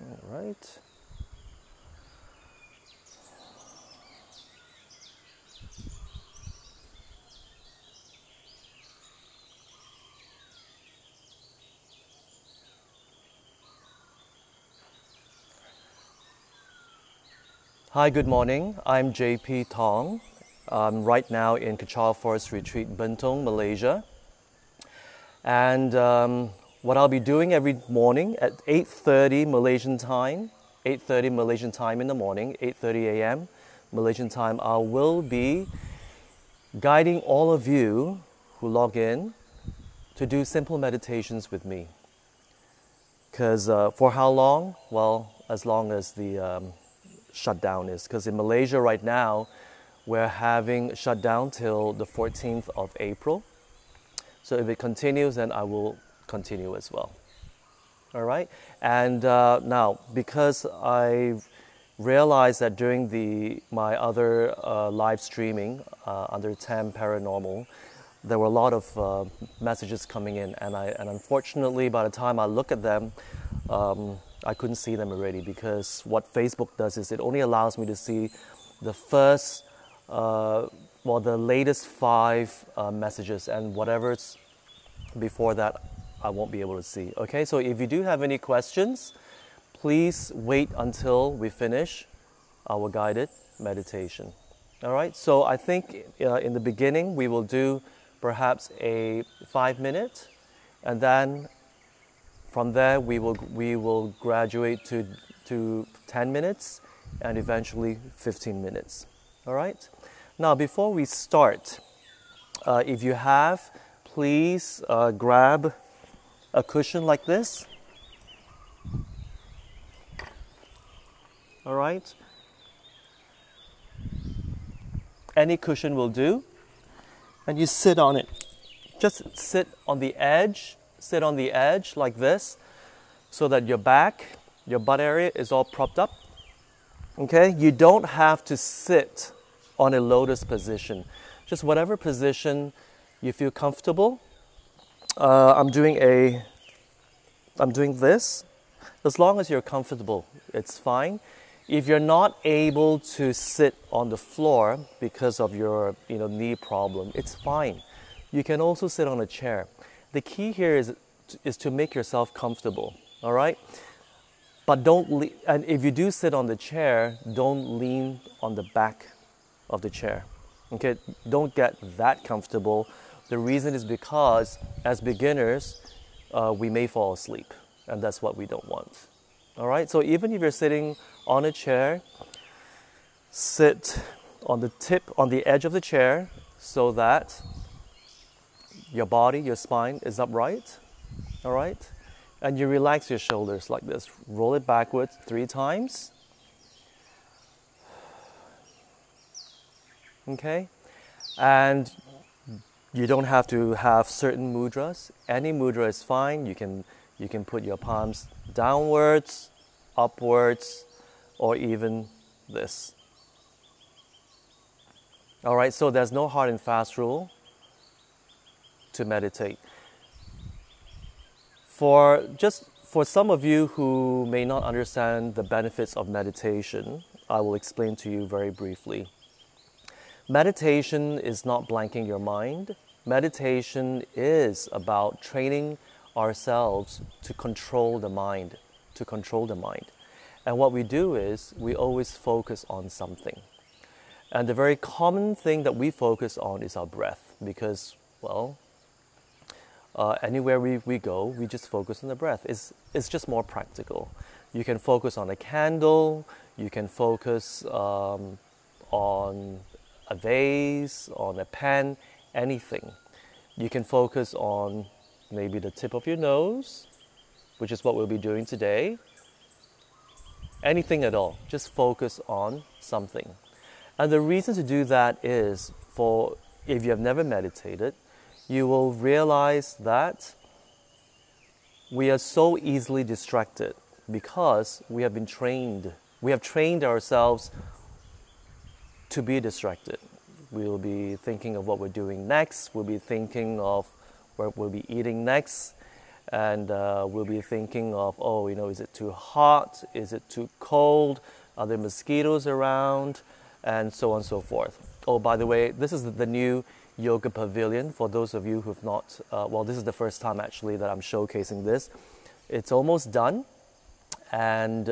All right. Hi, good morning. I'm JP Tong. I'm right now in Kechara Forest Retreat, Bentong, Malaysia. And what I'll be doing every morning at 8:30 Malaysian time, 8:30 Malaysian time in the morning, 8:30 a.m. Malaysian time, I will be guiding all of you who log in to do simple meditations with me. Because for how long? Well, as long as the shutdown is. Because in Malaysia right now, we're having shutdown till the 14th of April. So if it continues, then I will continue as well. All right? And now, because I realized that during my other live streaming under TAM Paranormal, there were a lot of messages coming in, and unfortunately, by the time I look at them, I couldn't see them already, because what Facebook does is it only allows me to see the first, the latest 5 messages, and whatever's before that, I won't be able to see. Okay, so if you do have any questions, please wait until we finish our guided meditation. All right, so I think in the beginning we will do perhaps a 5-minute, and then from there we will graduate to 10 minutes and eventually 15 minutes. All right. Now, before we start, if you have, please grab a cushion like this. All right. Any cushion will do. And you sit on it. Just sit on the edge like this, so that your back, your butt area is all propped up. Okay? You don't have to sit on a lotus position. Just whatever position you feel comfortable. I'm doing this. As long as you're comfortable, it's fine. If you're not able to sit on the floor because of your knee problem, it's fine. You can also sit on a chair. The key here is to make yourself comfortable, all right? But and if you do sit on the chair, don't lean on the back of the chair. Okay, don't get that comfortable. The reason is because as beginners, we may fall asleep, and that's what we don't want. All right, so even if you're sitting on a chair, sit on the edge of the chair, so that your body, your spine is upright. All right, and you relax your shoulders like this. Roll it backwards 3 times. Okay, and you don't have to have certain mudras. Any mudra is fine. You can put your palms downwards, upwards, or even this. All right, so there's no hard and fast rule to meditate. For some of you who may not understand the benefits of meditation, I will explain to you very briefly. Meditation is not blanking your mind. Meditation is about training ourselves to control the mind, And what we do is we always focus on something. And the very common thing that we focus on is our breath, because, anywhere we go, we just focus on the breath. It's just more practical. You can focus on a candle, you can focus on a vase, on a pen, anything. You can focus on maybe the tip of your nose, which is what we'll be doing today. Anything at all, just focus on something. And the reason to do that is, if you have never meditated, you will realize that we are so easily distracted because we have been trained. We have trained ourselves to be distracted. We'll be thinking of what we're doing next. We'll be thinking of what we'll be eating next. And we'll be thinking of, oh, is it too hot? Is it too cold? Are there mosquitoes around? And so on and so forth. Oh, by the way, this is the new yoga pavilion. For those of you who've not, well, this is the first time actually that I'm showcasing this. It's almost done. And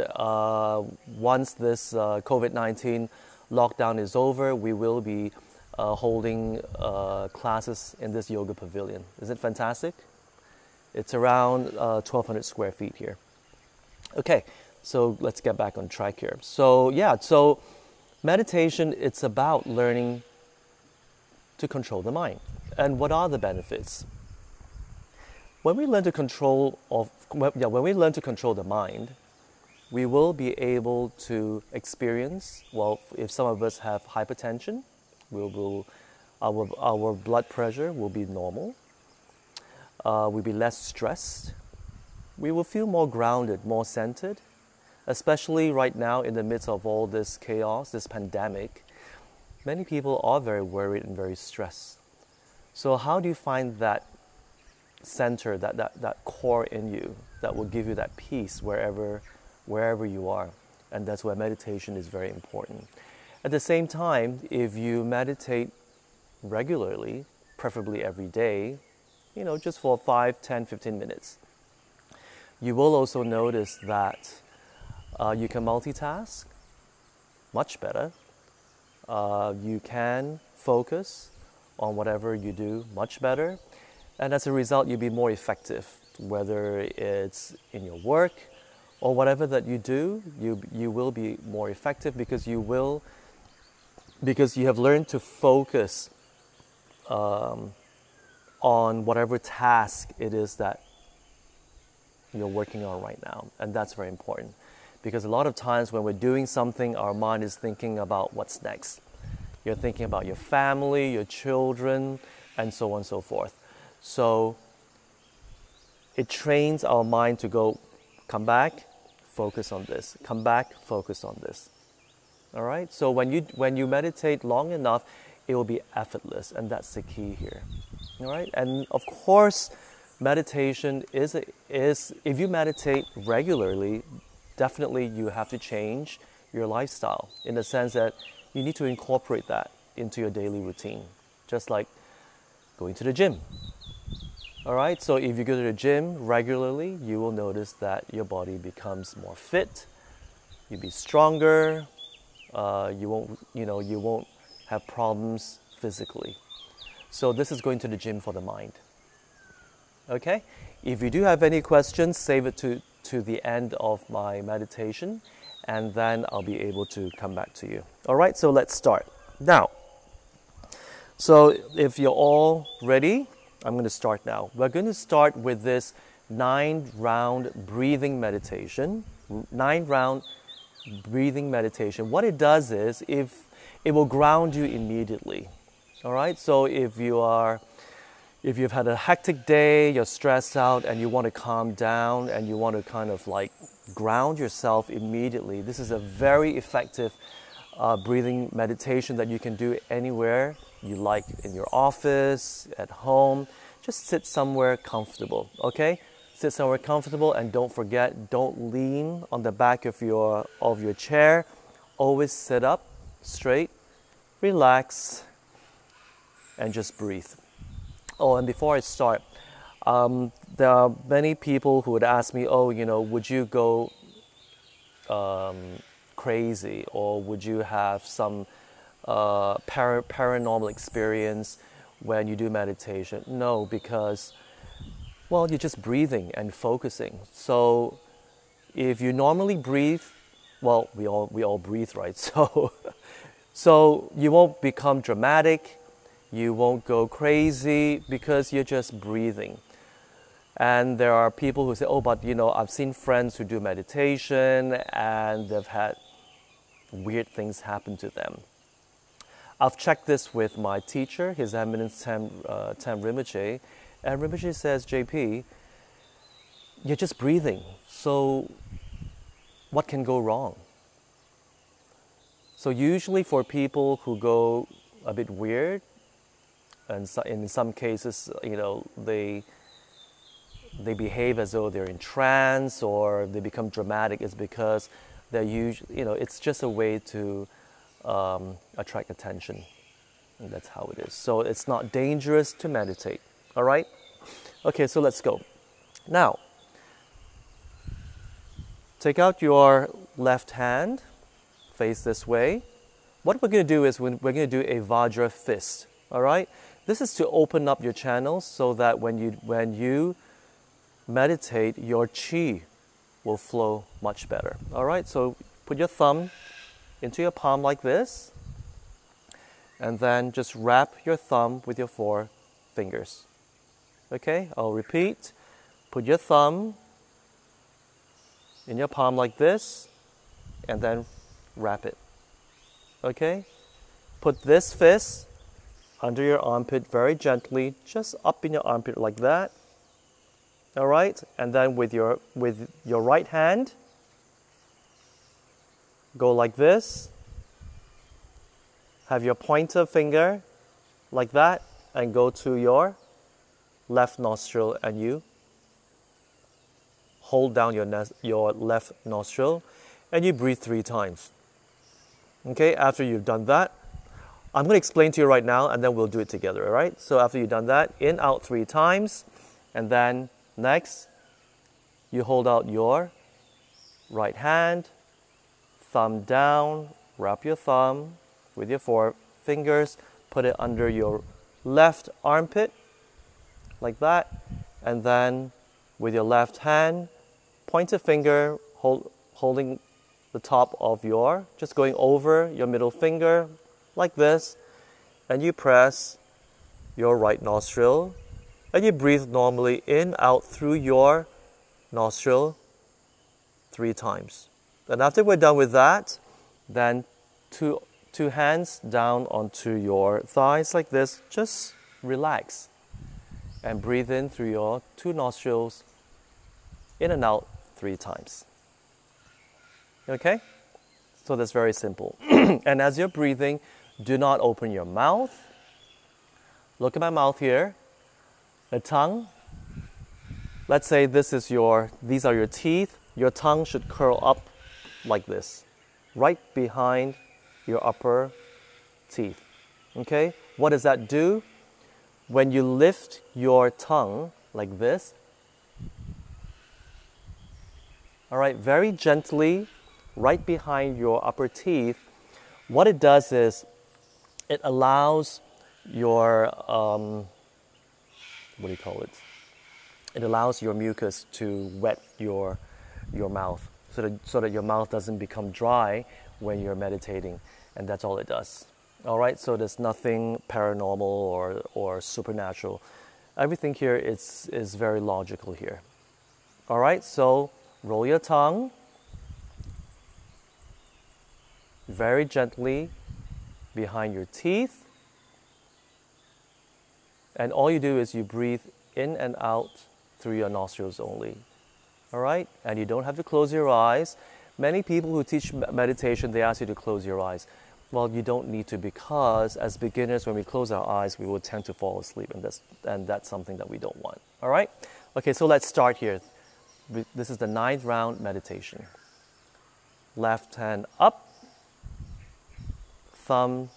once this COVID-19 lockdown is over, we will be holding classes in this yoga pavilion. Isn't it fantastic? It's around 1,200 square feet here. Okay, so let's get back on track here. So yeah, so meditation, it's about learning to control the mind. And what are the benefits? When we learn to control the mind, we will be able to experience, well, if some of us have hypertension, our blood pressure will be normal. We'll be less stressed. We will feel more grounded, more centered, especially right now in the midst of all this chaos, this pandemic. Many people are very worried and very stressed. So how do you find that center, that core in you that will give you that peace wherever you are? And that's where meditation is very important. At the same time, if you meditate regularly, preferably every day, just for 5, 10, 15 minutes, you will also notice that you can multitask much better. You can focus on whatever you do much better. And as a result, you'll be more effective, whether it's in your work or whatever that you do, you will be more effective because you have learned to focus on whatever task it is that you're working on right now. And that's very important because a lot of times when we're doing something, our mind is thinking about what's next. You're thinking about your family, your children, and so on and so forth. So it trains our mind to go, come back, focus on this. Come back, focus on this. All right? So when you meditate long enough, it will be effortless, and that's the key here. All right? And of course, meditation is if you meditate regularly, definitely you have to change your lifestyle in the sense that you need to incorporate that into your daily routine, just like going to the gym. All right, so if you go to the gym regularly, you will notice that your body becomes more fit. You'll be stronger. You won't have problems physically. So this is going to the gym for the mind. Okay, if you do have any questions, save it to the end of my meditation, and then I'll be able to come back to you. All right, so let's start now. So if you're all ready, I'm going to start now. We're going to start with this 9-round breathing meditation. 9-round breathing meditation. What it does is, if it will ground you immediately. All right. So if you've had a hectic day, you're stressed out, and you want to calm down, and you want to kind of like ground yourself immediately, this is a very effective breathing meditation that you can do anywhere you like, in your office, at home. Just sit somewhere comfortable, okay? Sit somewhere comfortable, and don't forget, don't lean on the back of your chair. Always sit up straight, relax, and just breathe. Oh, and before I start, there are many people who would ask me, would you go crazy, or would you have some paranormal experience when you do meditation? No, because, well, you're just breathing and focusing. So if you normally breathe, well, we all breathe, right? So you won't become dramatic, you won't go crazy, because you're just breathing. And there are people who say, but I've seen friends who do meditation and they've had weird things happen to them. I've checked this with my teacher, His Eminence Tam Rinpoche, and Rinpoche says, JP, you're just breathing, so what can go wrong? So usually for people who go a bit weird, and in some cases, they behave as though they're in trance or they become dramatic is because they're usually, it's just a way to attract attention. And that's how it is. So it's not dangerous to meditate. All right? Okay, so let's go. Now, take out your left hand, face this way. What we're going to do is we're going to do a Vajra fist. All right? This is to open up your channels so that when you meditate, your chi will flow much better. All right? So put your thumb into your palm like this, and then just wrap your thumb with your 4 fingers. Okay? I'll repeat. Put your thumb in your palm like this, and then wrap it. Okay? Put this fist under your armpit very gently, just up in your armpit like that. All right? And then with your right hand, go like this. Have your pointer finger like that, and go to your left nostril, and you hold down your left nostril, and you breathe 3 times. Okay, after you've done that, I'm going to explain to you right now, and then we'll do it together, all right? So after you've done that, in, out 3 times, and then next, you hold out your right hand, thumb down, wrap your thumb with your 4 fingers, put it under your left armpit, like that, and then with your left hand, pointer finger, holding the top of just going over your middle finger, like this, and you press your right nostril, and you breathe normally in, out through your nostril 3 times. And after we're done with that, then two hands down onto your thighs like this, just relax, and breathe in through your 2 nostrils, in and out 3 times. Okay? So that's very simple. And as you're breathing, do not open your mouth. Look at my mouth here. The tongue. Let's say these are your teeth. Your tongue should curl up like this, right behind your upper teeth. Okay? What does that do? When you lift your tongue like this, all right, very gently, right behind your upper teeth, what it does is it allows your, It allows your mucus to wet your mouth so that your mouth doesn't become dry when you're meditating, and that's all it does. All right, so there's nothing paranormal or supernatural. Everything here is very logical here. All right, so roll your tongue very gently behind your teeth. And all you do is you breathe in and out through your nostrils only. All right? And you don't have to close your eyes. Many people who teach meditation, they ask you to close your eyes. Well, you don't need to, because as beginners, when we close our eyes, we will tend to fall asleep, and that's something that we don't want. All right? Okay, so let's start here. This is the 9th round meditation. Left hand up, thumb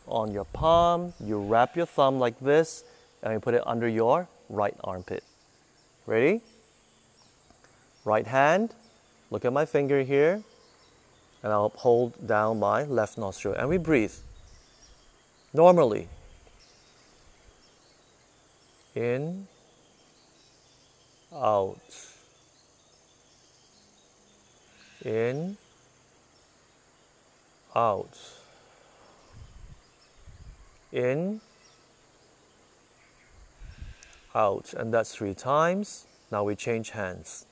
on your palm. You wrap your thumb like this, and you put it under your right armpit. Ready? Right hand, look at my finger here, and I'll hold down my left nostril, and we breathe normally. In, out. In, out. In, out. And that's 3 times. Now we change hands.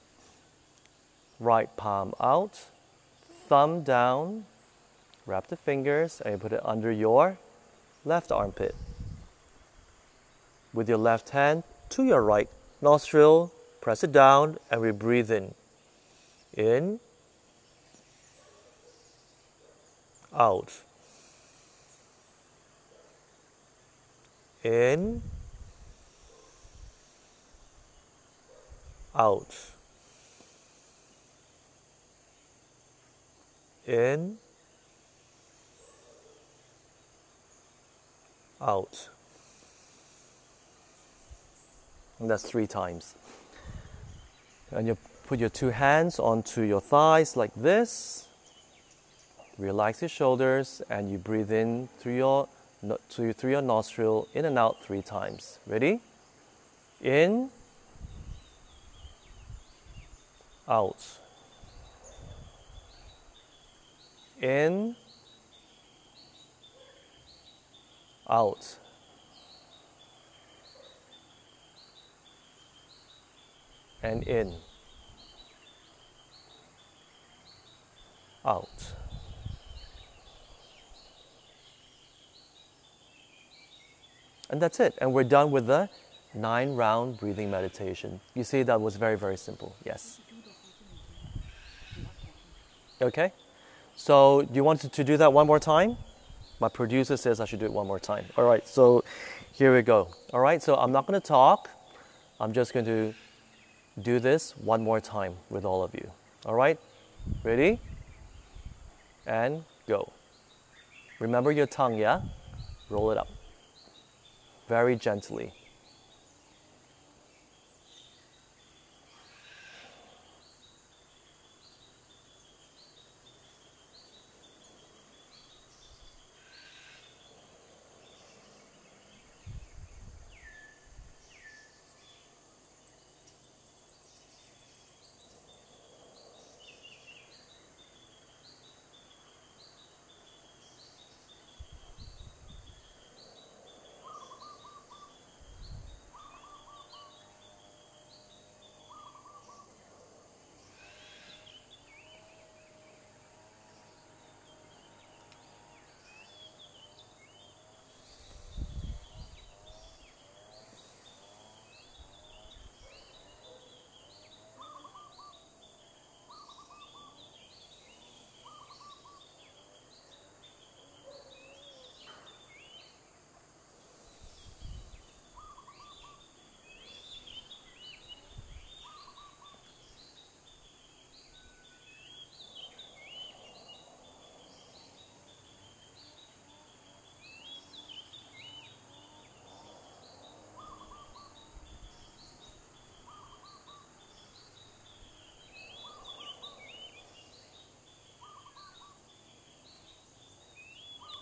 Right palm out, thumb down, wrap the fingers, and you put it under your left armpit. With your left hand to your right nostril, press it down, and we breathe in. In, out. In, out, in, out. And that's 3 times. And you put your 2 hands onto your thighs like this. Relax your shoulders and you breathe in through your nostril, in and out 3 times. Ready? In, out. In, out. And in, out. And that's it. And we're done with the 9-round breathing meditation. You see, that was very, very simple. Yes. Okay. So do you want to do that one more time? My producer says I should do it one more time. All right. So here we go. All right. So I'm not going to talk. I'm just going to do this one more time with all of you. All right. Ready? And go. Remember your tongue, yeah? Roll it up. Very gently.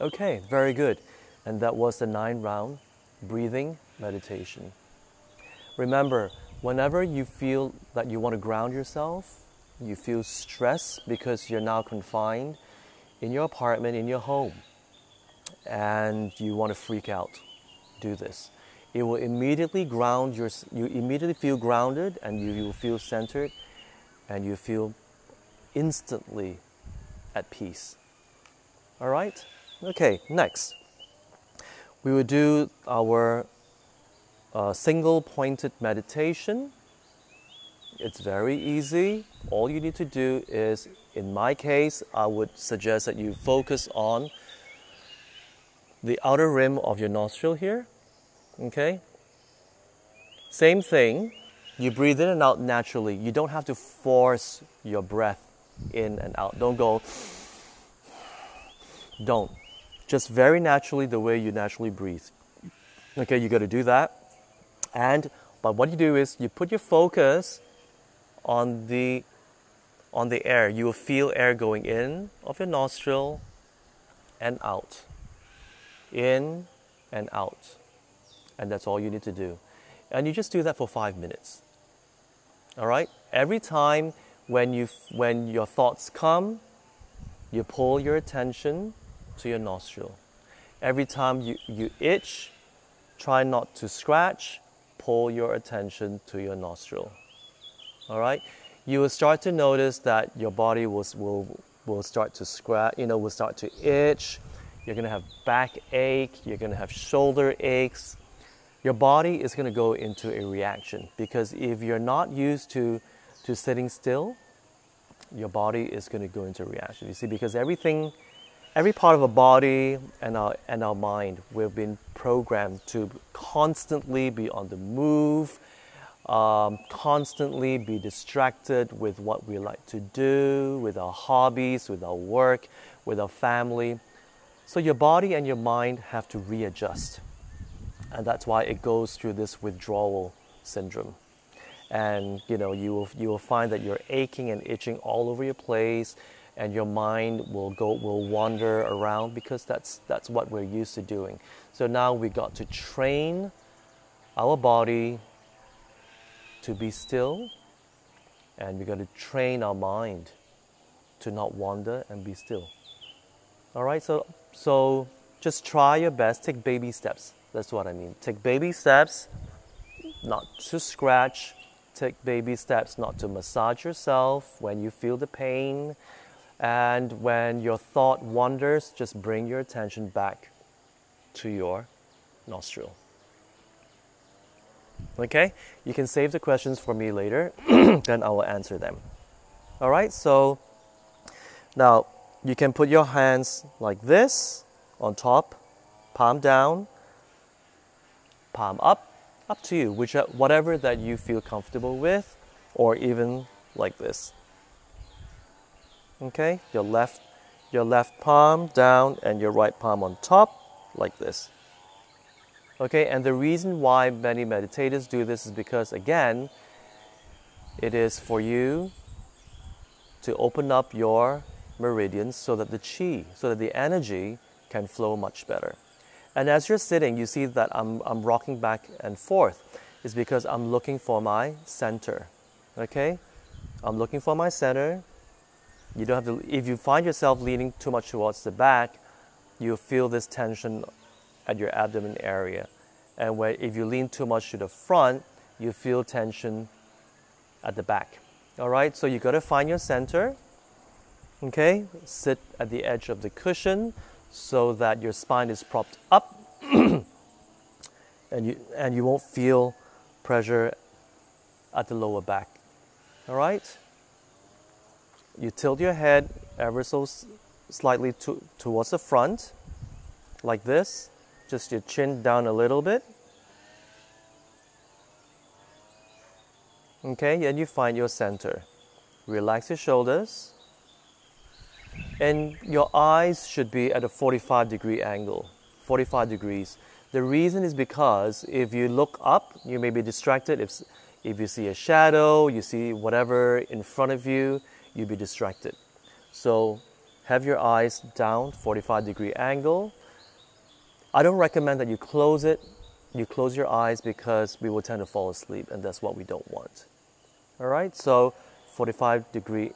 Okay, very good. And that was the 9-round breathing meditation. Remember, whenever you feel that you want to ground yourself, you feel stress because you're now confined in your apartment, in your home, and you want to freak out, do this. It will immediately you immediately feel grounded, and you will feel centered, and you feel instantly at peace. All right? Okay, next. We will do our single pointed meditation. It's very easy. All you need to do is, in my case, I would suggest that you focus on the outer rim of your nostril here. Okay? Same thing. You breathe in and out naturally. You don't have to force your breath in and out. Don't go. Don't. Just very naturally, the way you naturally breathe. Okay, you got to do that. But what you do is you put your focus on the air. You will feel air going in of your nostril and out. In and out. And that's all you need to do. And you just do that for 5 minutes. All right? Every time when your thoughts come, you pull your attention to your nostril. Every time you itch, try not to scratch, pull your attention to your nostril. All right? You will start to notice that your body will start to scratch, will start to itch. You're going to have backache, you're going to have shoulder aches. Your body is going to go into a reaction, because if you're not used to sitting still, your body is going to go into a reaction. You see, because every part of our body and our mind, we've been programmed to constantly be on the move, constantly be distracted with what we like to do, with our hobbies, with our work, with our family. So your body and your mind have to readjust. And that's why it goes through this withdrawal syndrome. And you will find that you're aching and itching all over your place, and your mind will wander around because that's what we're used to doing. So now we got to train our body to be still, and we got to train our mind to not wander and be still. All right, so just try your best. Take baby steps. That's what I mean. Take baby steps, not to scratch. Take baby steps not to massage yourself when you feel the pain. And when your thought wanders, just bring your attention back to your nostril. Okay? You can save the questions for me later, then I will answer them. All right, so now you can put your hands like this on top, palm down, palm up to you, whatever that you feel comfortable with, or even like this. Okay, your left palm down and your right palm on top, like this. Okay, and the reason why many meditators do this is because, again, it is for you to open up your meridians so that the chi, so that the energy can flow much better. And as you're sitting, you see that I'm rocking back and forth. It's because I'm looking for my center. Okay? I'm looking for my center. You don't have to, if you find yourself leaning too much towards the back, you feel this tension at your abdomen area. And if you lean too much to the front, you feel tension at the back. All right? So you got to find your center. Okay? Sit at the edge of the cushion so that your spine is propped up and you won't feel pressure at the lower back. All right? You tilt your head ever so slightly towards the front, like this. Just your chin down a little bit. Okay, and you find your center. Relax your shoulders. And your eyes should be at a 45-degree angle, 45 degrees. The reason is because if you look up, you may be distracted. If you see a shadow, you see whatever in front of you, you'll be distracted. So have your eyes down, 45-degree angle. I don't recommend that you close it. You close your eyes because we will tend to fall asleep, and that's what we don't want. All right, so 45-degree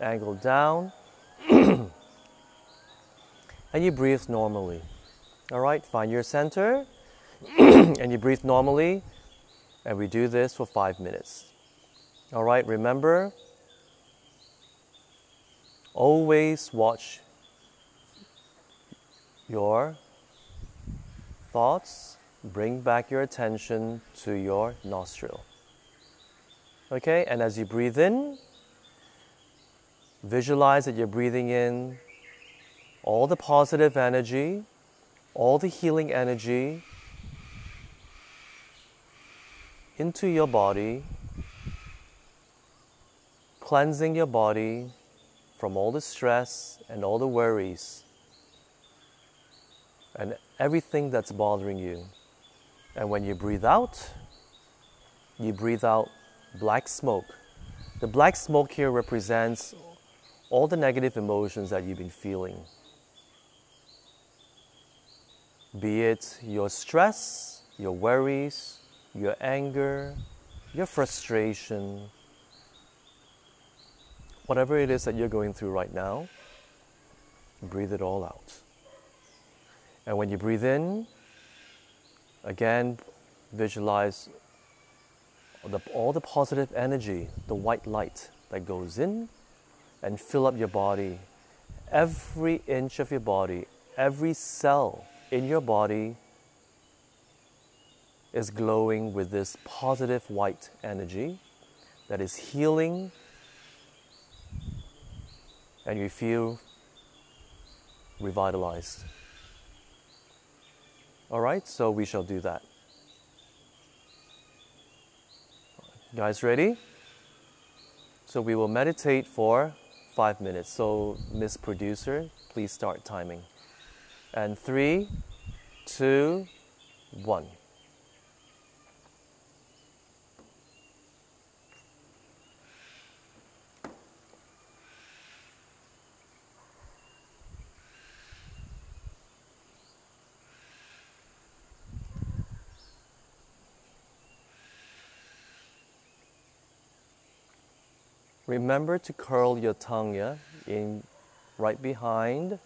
angle down. And you breathe normally. All right, find your center and you breathe normally, and we do this for 5 minutes. All right, remember, always watch your thoughts, bring back your attention to your nostril. Okay, and as you breathe in, visualize that you're breathing in all the positive energy, all the healing energy into your body, cleansing your body from all the stress and all the worries and everything that's bothering you. And when you breathe out black smoke. The black smoke here represents all the negative emotions that you've been feeling. Be it your stress, your worries, your anger, your frustration, whatever it is that you're going through right now, breathe it all out. And when you breathe in, again, visualize all the positive energy, the white light that goes in and fill up your body. Every inch of your body, every cell in your body is glowing with this positive white energy that is healing, and you feel revitalized. All right, so we shall do that. Guys, ready? So we will meditate for 5 minutes. So, Miss Producer, please start timing. And 3, 2, 1. Remember to curl your tongue in right behind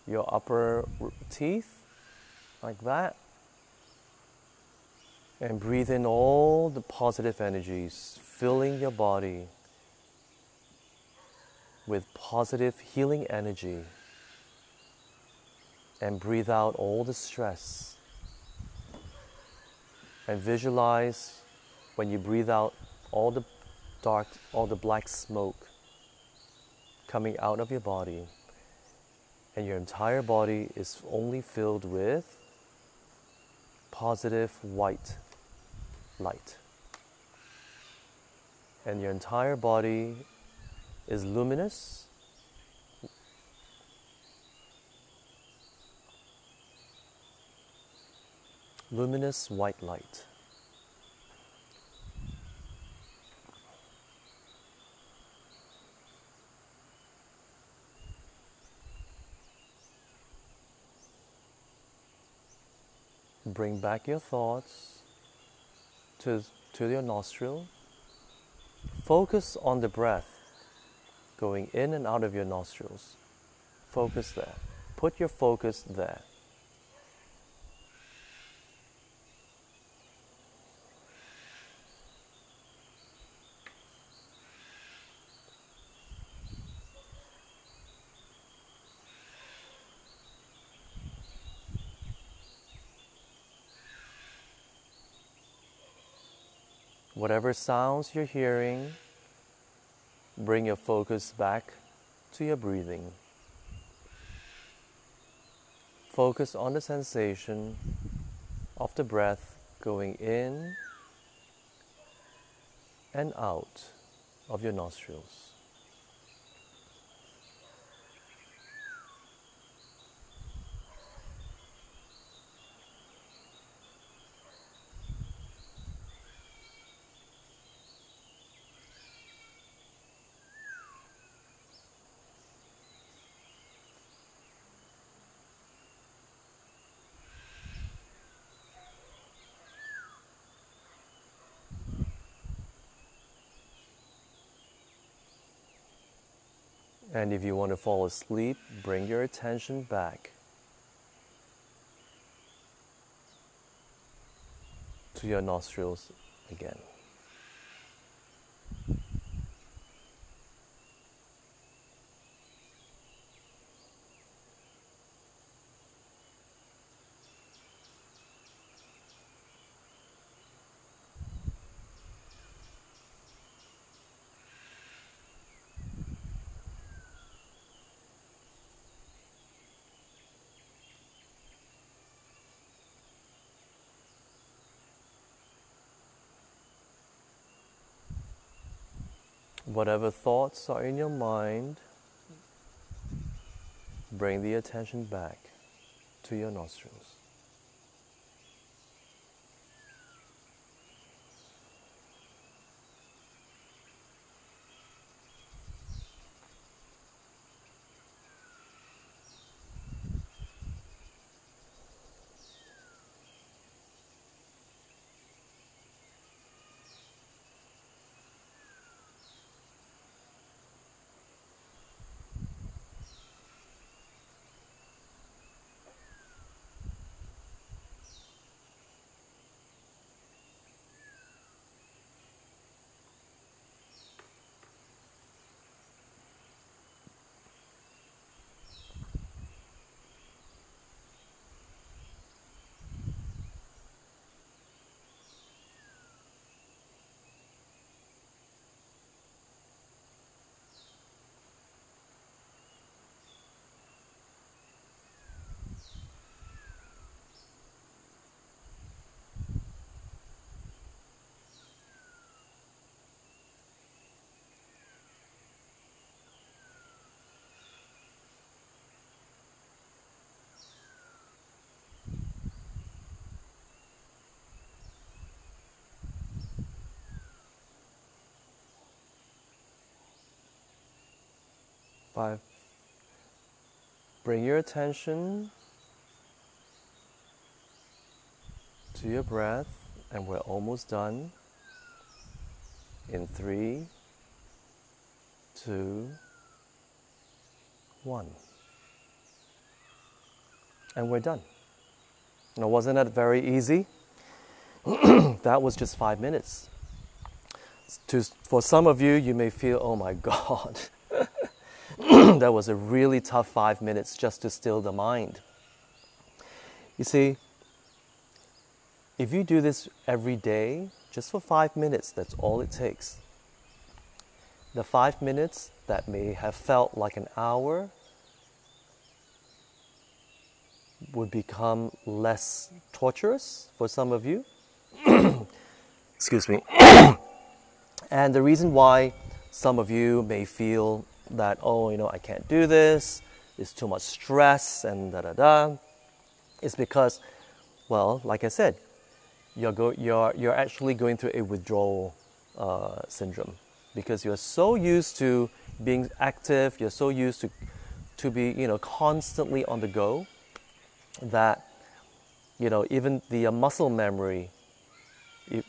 your upper teeth, like that. And breathe in all the positive energies, filling your body with positive healing energy. And breathe out all the stress. And visualize when you breathe out all the black smoke coming out of your body. And your entire body is only filled with positive white light. And your entire body is luminous, luminous white light. Bring back your thoughts to your nostril. Focus on the breath going in and out of your nostrils. Focus there. Put your focus there. Whatever sounds you're hearing, bring your focus back to your breathing. Focus on the sensation of the breath going in and out of your nostrils. And if you want to fall asleep, bring your attention back to your nostrils again. Whatever thoughts are in your mind, bring the attention back to your nostrils. 5. Bring your attention to your breath, and we're almost done. In 3, 2, 1. And we're done. Now, wasn't that very easy? That was just 5 minutes. For some of you, you may feel, oh my God, that was a really tough 5 minutes just to still the mind. You see, if you do this every day, just for 5 minutes, that's all it takes. The 5 minutes that may have felt like an hour would become less torturous for some of you. Excuse me. And the reason why some of you may feel that, oh, I can't do this, it's too much stress and da-da-da, is because, well, like I said, you're actually going through a withdrawal syndrome, because you're so used to being active, you're so used to be, constantly on the go, that, even the muscle memory,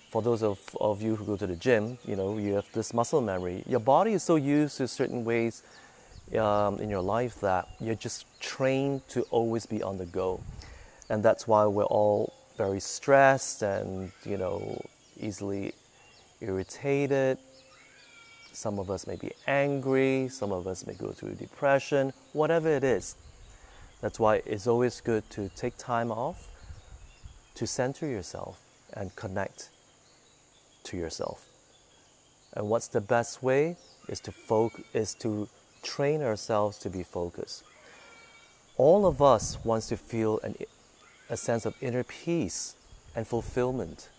for those of you who go to the gym, you have this muscle memory. Your body is so used to certain ways in your life that you're just trained to always be on the go. And that's why we're all very stressed and, easily irritated. Some of us may be angry, some of us may go through depression, whatever it is. That's why it's always good to take time off to center yourself and connect to yourself. And what's the best way is to train ourselves to be focused. All of us wants to feel a sense of inner peace and fulfillment.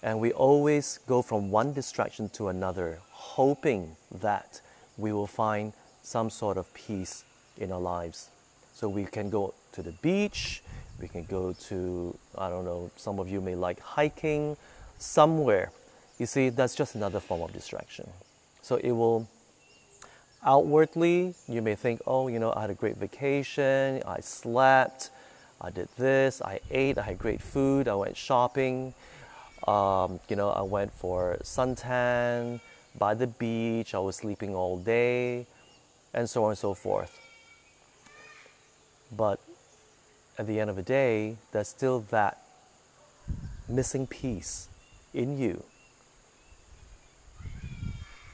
And we always go from one distraction to another, hoping that we will find some sort of peace in our lives. So we can go to the beach, we can go to, I don't know, some of you may like hiking somewhere. You see, that's just another form of distraction. So it will, outwardly, you may think, oh, I had a great vacation, I slept, I did this, I ate, I had great food, I went shopping, I went for suntan, by the beach, I was sleeping all day, and so on and so forth. But at the end of the day, there's still that missing piece in you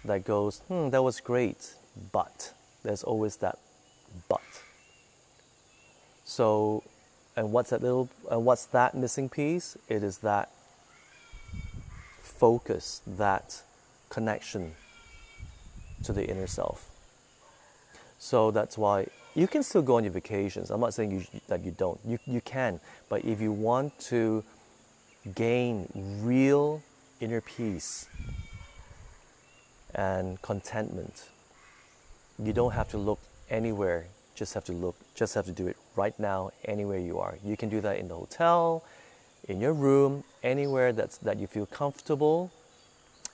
that goes, that was great, but there's always that but. So, and what's that missing piece? It is that focus, that connection to the inner self. So that's why you can still go on your vacations. I'm not saying that you don't. You can. But if you want to gain real inner peace and contentment, you don't have to look anywhere. Just have to do it right now, anywhere you are. You can do that in the hotel, in your room, anywhere that you feel comfortable,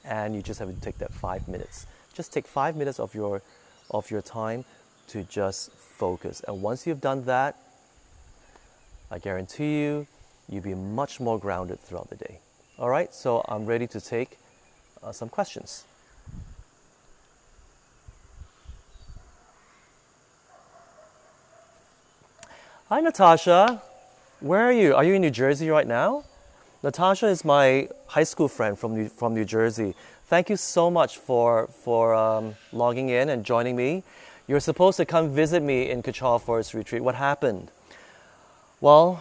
and you just have to take that 5 minutes. Just take 5 minutes of your time to just focus. And once you've done that, I guarantee you'll be much more grounded throughout the day. All right, so I'm ready to take some questions. Hi, Natasha. Where are you? Are you in New Jersey right now? Natasha is my high school friend from New Jersey. Thank you so much for logging in and joining me. You're supposed to come visit me in Kechara Forest Retreat. What happened? Well,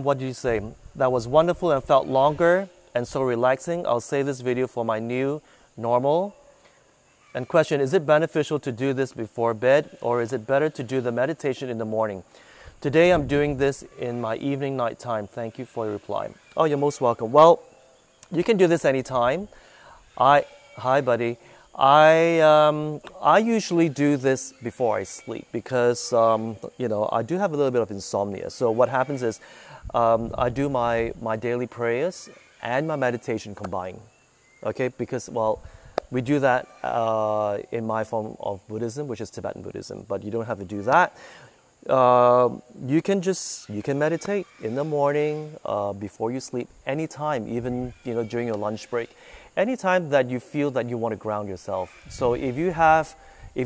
what did you say? That was wonderful and felt longer and so relaxing. I'll save this video for my new normal. And question, is it beneficial to do this before bed, or is it better to do the meditation in the morning? Today I'm doing this in my evening night time. Thank you for your reply. Oh, you're most welcome. Well, you can do this anytime. Hi buddy. I usually do this before I sleep because I do have a little bit of insomnia. So what happens is I do my daily prayers and my meditation combined. Okay, because We do that in my form of Buddhism, which is Tibetan Buddhism, but you don't have to do that. You can meditate in the morning, before you sleep, anytime, even during your lunch break, anytime that you feel that you want to ground yourself. So if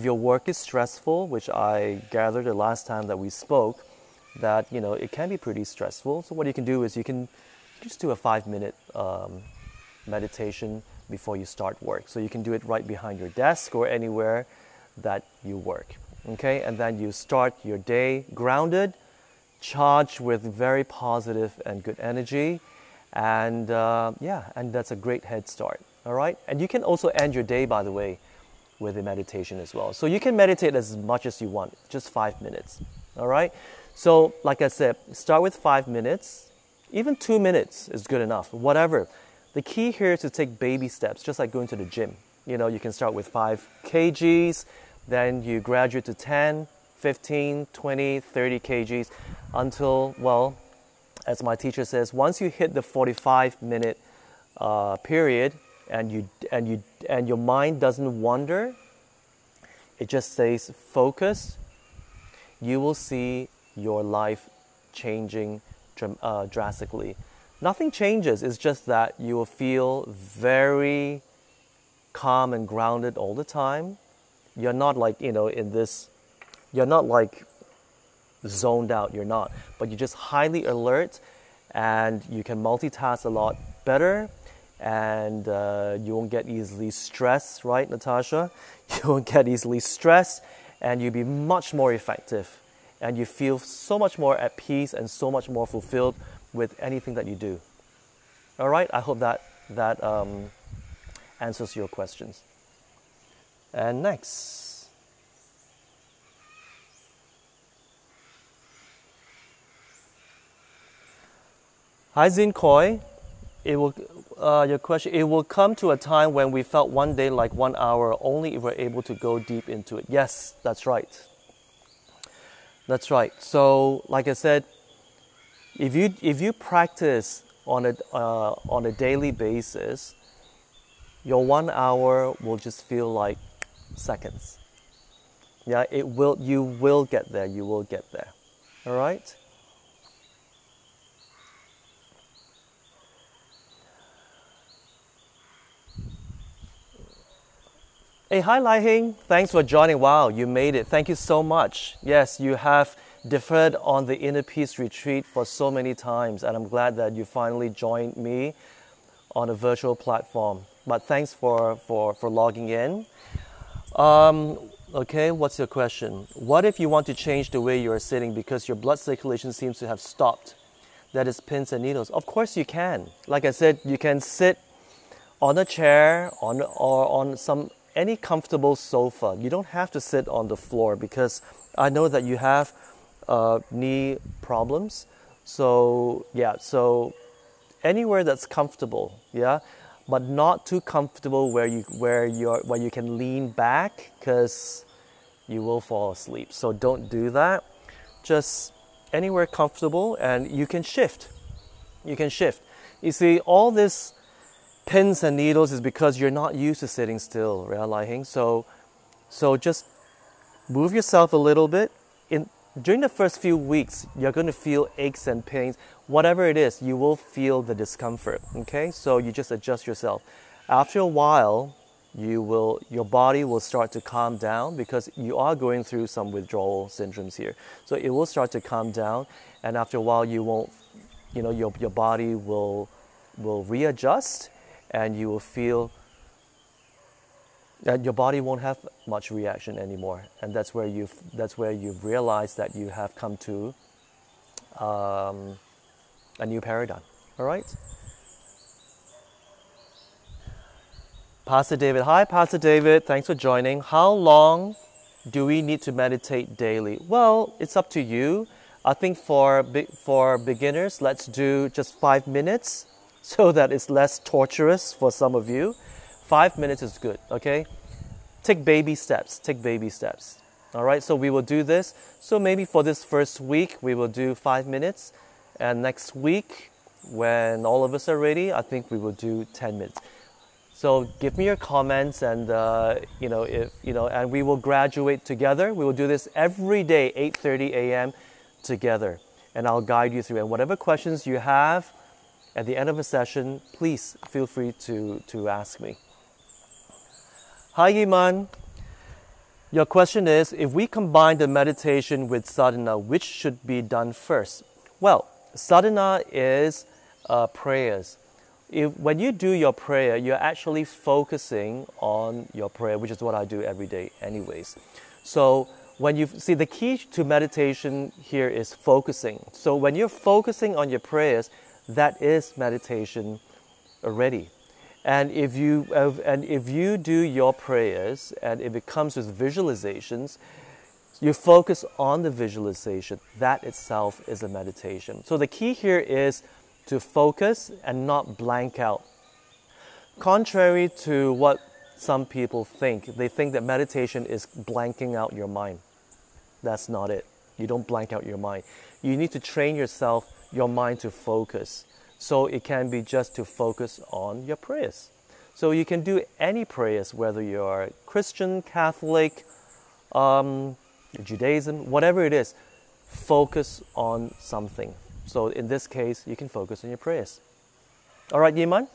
your work is stressful, which I gathered the last time that we spoke, that it can be pretty stressful. So what you can do is you can just do a 5-minute meditation before you start work. So you can do it right behind your desk or anywhere that you work. Okay, and then you start your day grounded, charged with very positive and good energy, and and that's a great head start. All right, and you can also end your day, by the way, with a meditation as well. So you can meditate as much as you want, just 5 minutes. All right, so like I said, start with 5 minutes, even 2 minutes is good enough. Whatever. The key here is to take baby steps, just like going to the gym. You can start with 5 kgs. Then you graduate to 10, 15, 20, 30 kgs until, well, as my teacher says, once you hit the 45-minute period and your mind doesn't wander, it just stays focused, you will see your life changing drastically. Nothing changes, it's just that you will feel very calm and grounded all the time. You're not like, you're not like zoned out, you're not. But you're just highly alert and you can multitask a lot better and you won't get easily stressed, right, Natasha? You won't get easily stressed and you'll be much more effective. And you feel so much more at peace and so much more fulfilled with anything that you do. All right, I hope that answers your questions. And next. Hi Zin Koi. Your question, it will come to a time when we felt one day like 1 hour only if we're able to go deep into it. Yes, that's right. That's right. So like I said, if you practice on a daily basis, your 1 hour will just feel like seconds. Yeah, you will get there. You will get there. All right? Hey, hi Lai Hing. Thanks for joining. Wow, you made it. Thank you so much. Yes, you have deferred on the Inner Peace Retreat for so many times, and I'm glad that you finally joined me on a virtual platform. But thanks for logging in. Okay, what's your question? What if you want to change the way you're sitting because your blood circulation seems to have stopped? That is pins and needles. Of course you can. Like I said, you can sit on a chair or on any comfortable sofa. You don't have to sit on the floor because I know that you have knee problems. So yeah, so anywhere that's comfortable, yeah, but not too comfortable where you can lean back because you will fall asleep. So don't do that. Just anywhere comfortable, and you can shift. You can shift. You see, all this pins and needles is because you're not used to sitting still, right, Lai Hing? So just move yourself a little bit. During the first few weeks, you're going to feel aches and pains. Whatever it is, you will feel the discomfort, okay? So you just adjust yourself. After a while, your body will start to calm down because you are going through some withdrawal syndromes here. So it will start to calm down, and after a while, you won't, your body will readjust, and you will feel that your body won't have much reaction anymore, and that's where you've realized that you have come to a new paradigm. All right. Pastor David. Hi, Pastor David. Thanks for joining. How long do we need to meditate daily? Well, it's up to you. I think for beginners, let's do just 5 minutes so that it's less torturous for some of you. 5 minutes is good, okay? Take baby steps. Take baby steps. All right, so we will do this. So maybe for this first week, we will do 5 minutes. And next week, when all of us are ready, I think we will do 10 minutes. So give me your comments, and and we will graduate together. We will do this every day, 8:30 a.m. together, and I'll guide you through. And whatever questions you have at the end of a session, please feel free to ask me. Hi, Iman. Your question is, if we combine the meditation with sadhana, which should be done first? Well, sadhana is prayers. When you do your prayer, you're actually focusing on your prayer, which is what I do every day anyways. So when you see, the key to meditation here is focusing. So when you're focusing on your prayers, that is meditation already. And if you do your prayers, and if it comes with visualizations, you focus on the visualization. That itself is a meditation. So the key here is to focus and not blank out. Contrary to what some people think, they think that meditation is blanking out your mind. That's not it. You don't blank out your mind. You need to train your mind to focus. So it can be just to focus on your prayers. So you can do any prayers, whether you're Christian, Catholic, Judaism, whatever it is, focus on something. So in this case, you can focus on your prayers. All right, Yiman?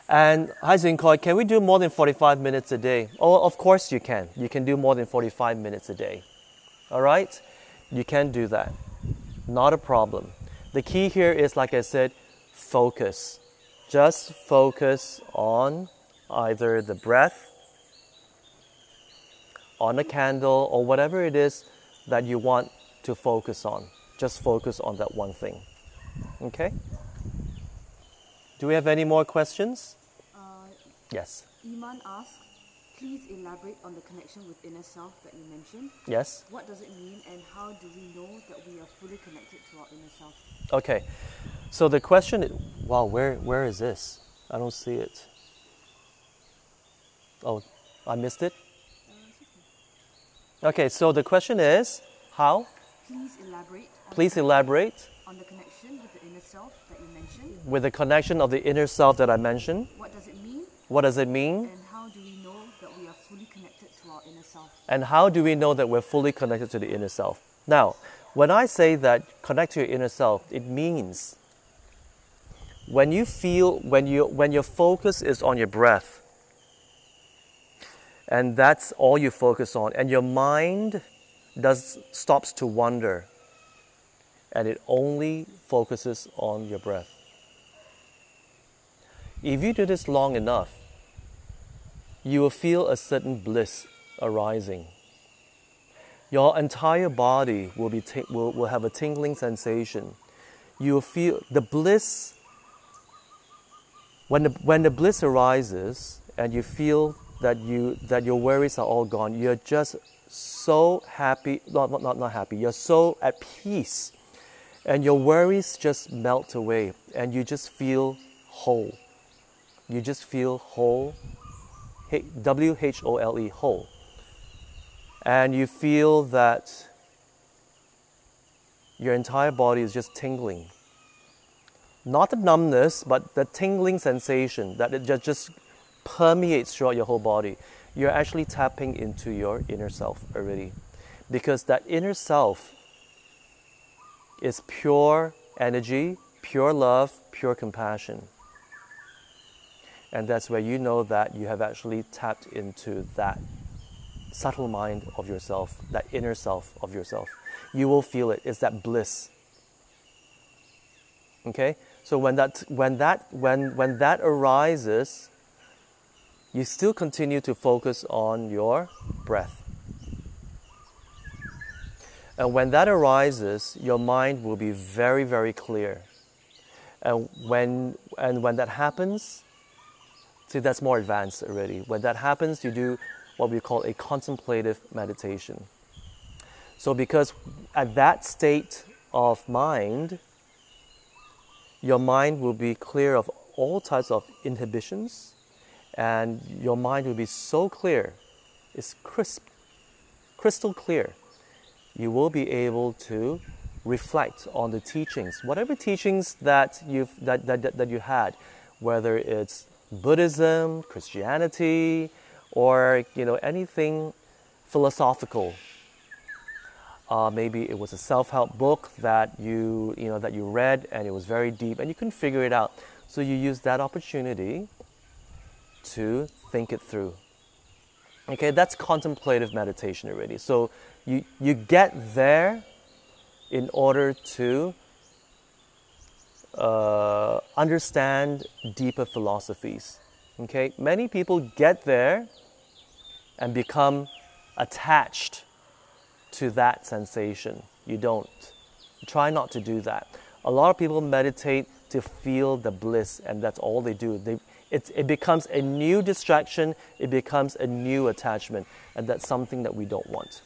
And hi, Zinkoi, can we do more than 45 minutes a day? Oh, of course you can. You can do more than 45 minutes a day. All right? You can do that. Not a problem. The key here is, like I said, focus. Just focus on either the breath, on a candle, or whatever it is that you want to focus on. Just focus on that one thing. Okay? Do we have any more questions? Yes. Iman asks, please elaborate on the connection with inner self that you mentioned. Yes. What does it mean, and how do we know that we are fully connected to our inner self? Okay. So the question is, wow, where is this? I don't see it. Oh, I missed it? Okay, so the question is, how? Please elaborate on the connection with the inner self that you mentioned. With the connection of the inner self that I mentioned. What does it mean? What does it mean? And how do we know that we are fully connected to our inner self? And how do we know that we're fully connected to the inner self? Now, when I say that connect to your inner self, it means when your focus is on your breath, and that's all you focus on, and your mind stops to wander, and it only focuses on your breath. If you do this long enough, you will feel a certain bliss arising. Your entire body will have a tingling sensation. You will feel the bliss. When the bliss arises and you feel that your worries are all gone, you're just so happy, not happy, you're so at peace, and your worries just melt away, and you just feel whole. You just feel whole, W-H-O-L-E, whole. And you feel that your entire body is just tingling. Not the numbness, but the tingling sensation that it just permeates throughout your whole body. You're actually tapping into your inner self already. Because that inner self is pure energy, pure love, pure compassion. And that's where you know that you have actually tapped into that subtle mind of yourself, that inner self of yourself. You will feel it. It's that bliss. Okay? So when that arises, you still continue to focus on your breath. And when that arises, your mind will be very, very clear. And when that happens, see, that's more advanced already. When that happens, you do what we call a contemplative meditation. So because at that state of mind, your mind will be clear of all types of inhibitions, and your mind will be so clear, it's crisp, crystal clear. You will be able to reflect on the teachings, whatever teachings that you had, whether it's Buddhism, Christianity, or anything philosophical. Maybe it was a self-help book that you read and it was very deep and you couldn't figure it out. So you use that opportunity to think it through. Okay, that's contemplative meditation already. So you get there in order to understand deeper philosophies. Okay, many people get there and become attached to that sensation. You don't. Try not to do that. A lot of people meditate to feel the bliss, and that's all they do. It becomes a new distraction, it becomes a new attachment, and that's something that we don't want.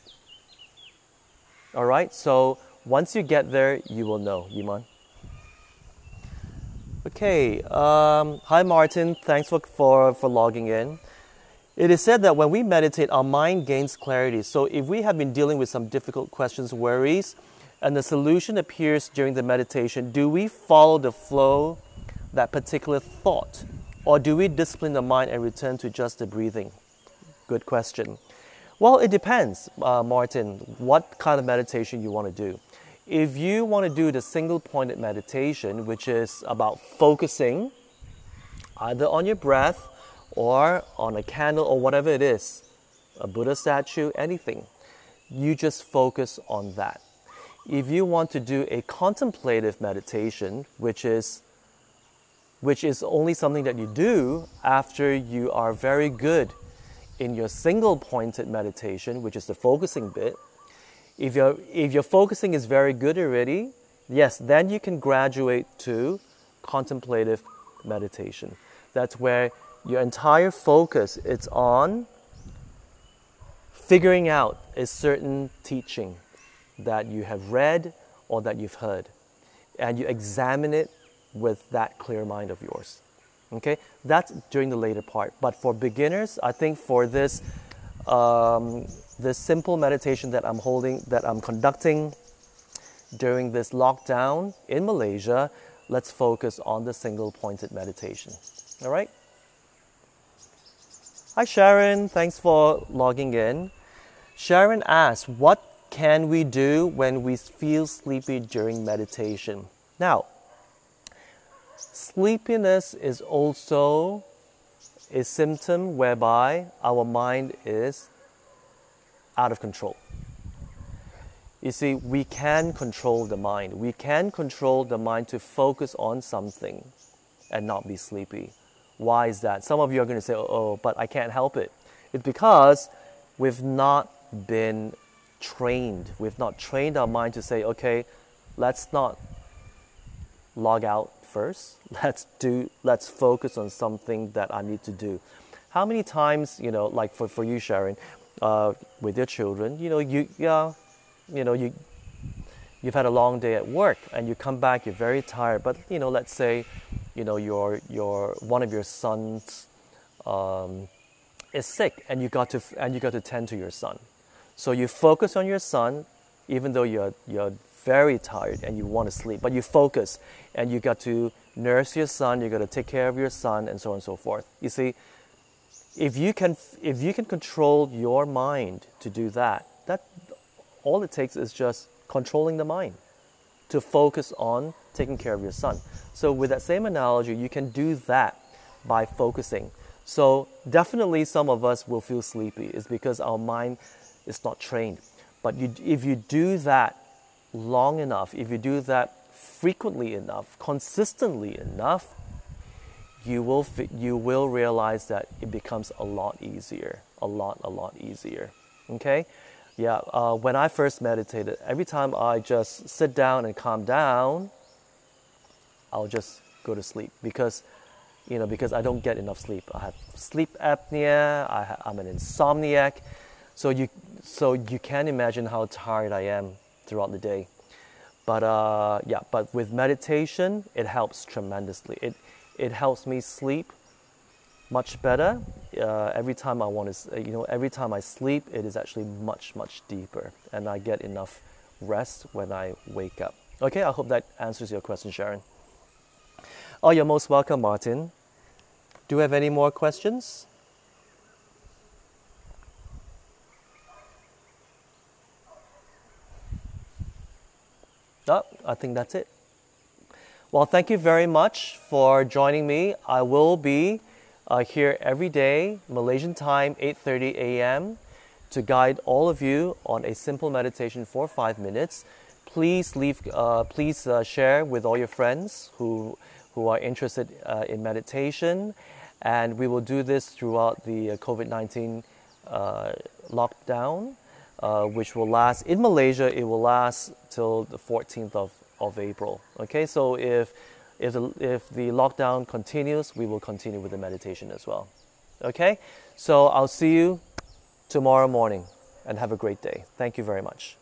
All right, so once you get there, you will know. Yiman. Okay, hi Martin, thanks for logging in. It is said that when we meditate, our mind gains clarity. So if we have been dealing with some difficult questions, worries, and the solution appears during the meditation, do we follow the flow, that particular thought? Or do we discipline the mind and return to just the breathing? Good question. Well, it depends, Martin, what kind of meditation you want to do. If you want to do the single-pointed meditation, which is about focusing either on your breath or on a candle or whatever it is, a Buddha statue, anything, you just focus on that. If you want to do a contemplative meditation, which is only something that you do after you are very good in your single-pointed meditation, which is the focusing bit, if your focusing is very good already, yes, then you can graduate to contemplative meditation. That's where your entire focus is on figuring out a certain teaching that you have read or that you've heard, and you examine it with that clear mind of yours. Okay, that's during the later part. But for beginners, I think for this this simple meditation that I'm conducting during this lockdown in Malaysia, let's focus on the single-pointed meditation. All right. Hi Sharon, thanks for logging in. Sharon asks, what can we do when we feel sleepy during meditation? Now, sleepiness is also a symptom whereby our mind is out of control. You see, we can control the mind. We can control the mind to focus on something and not be sleepy. Why is that? Some of you are going to say, oh, but I can't help it. It's because we've not been trained. We've not trained our mind to say, okay, let's not log out first. Let's focus on something that I need to do. How many times, like for you, Sharon, with your children, you've had a long day at work and you come back, you're very tired, but let's say your one of your sons is sick and you got to tend to your son. So you focus on your son, even though you're very tired and you want to sleep, but you focus and you got to nurse your son, you got to take care of your son, and so on and so forth. You see, if you can control your mind to do that all it takes is just controlling the mind to focus on taking care of your son. So with that same analogy, you can do that by focusing. So definitely some of us will feel sleepy. It's because our mind is not trained. But if you do that long enough, if you do that frequently enough, consistently enough, you will realize that it becomes a lot easier, a lot easier. Okay? Yeah, when I first meditated, every time I just sit down and calm down, I'll just go to sleep because I don't get enough sleep. I have sleep apnea, I'm an insomniac, so you can imagine how tired I am throughout the day. But but with meditation, it helps tremendously. It helps me sleep much better. Every time every time I sleep, it is actually much deeper, and I get enough rest when I wake up. Okay, I hope that answers your question, Sharon. Oh, you're most welcome, Martin. Do you have any more questions? No, I think that's it. Well, thank you very much for joining me. I will be here every day, Malaysian time, 8:30 a.m., to guide all of you on a simple meditation for 5 minutes. Please share with all your friends who are interested in meditation, and we will do this throughout the COVID-19 lockdown, which will last in Malaysia. It will last till the 14th of April. Okay, so if the lockdown continues, we will continue with the meditation as well. Okay, so I'll see you tomorrow morning, and have a great day. Thank you very much.